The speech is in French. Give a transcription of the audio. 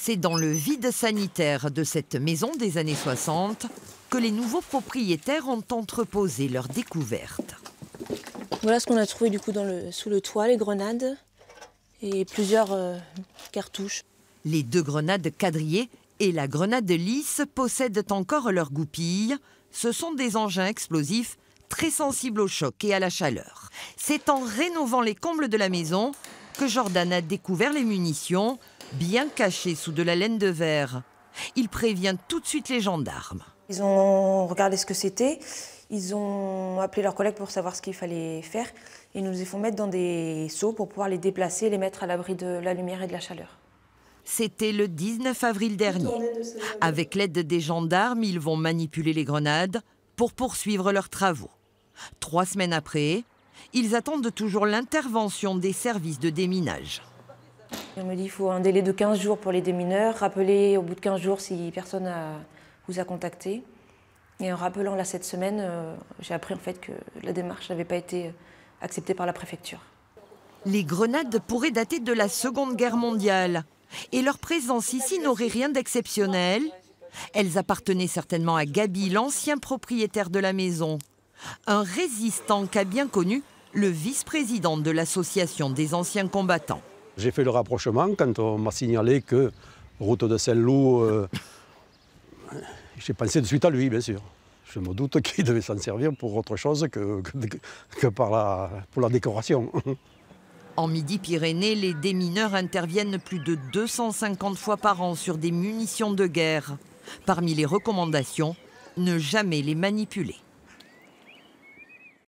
C'est dans le vide sanitaire de cette maison des années 60 que les nouveaux propriétaires ont entreposé leur découverte. Voilà ce qu'on a trouvé du coup sous le toit, les grenades et plusieurs cartouches. Les 2 grenades quadrillées et la grenade lisse possèdent encore leur goupille. Ce sont des engins explosifs très sensibles au choc et à la chaleur. C'est en rénovant les combles de la maison que Jordan a découvert les munitions, bien cachées sous de la laine de verre. Il prévient tout de suite les gendarmes. Ils ont regardé ce que c'était, ils ont appelé leurs collègues pour savoir ce qu'il fallait faire. Ils nous les font mettre dans des seaux pour pouvoir les déplacer et les mettre à l'abri de la lumière et de la chaleur. C'était le 19 avril dernier. Avec l'aide des gendarmes, ils vont manipuler les grenades pour poursuivre leurs travaux. 3 semaines après, ils attendent toujours l'intervention des services de déminage. On me dit qu'il faut un délai de 15 jours pour les démineurs, rappeler au bout de 15 jours si personne vous a contacté. Et en rappelant là cette semaine, j'ai appris en fait que la démarche n'avait pas été acceptée par la préfecture. Les grenades pourraient dater de la Seconde Guerre mondiale. Et leur présence ici n'aurait rien d'exceptionnel. Elles appartenaient certainement à Gabi, l'ancien propriétaire de la maison. Un résistant qu'a bien connu le vice-président de l'association des anciens combattants. J'ai fait le rapprochement quand on m'a signalé que route de Saint-Loup, j'ai pensé de suite à lui, bien sûr. Je me doute qu'il devait s'en servir pour autre chose que pour la décoration. En Midi-Pyrénées, les démineurs interviennent plus de 250 fois par an sur des munitions de guerre. Parmi les recommandations, ne jamais les manipuler.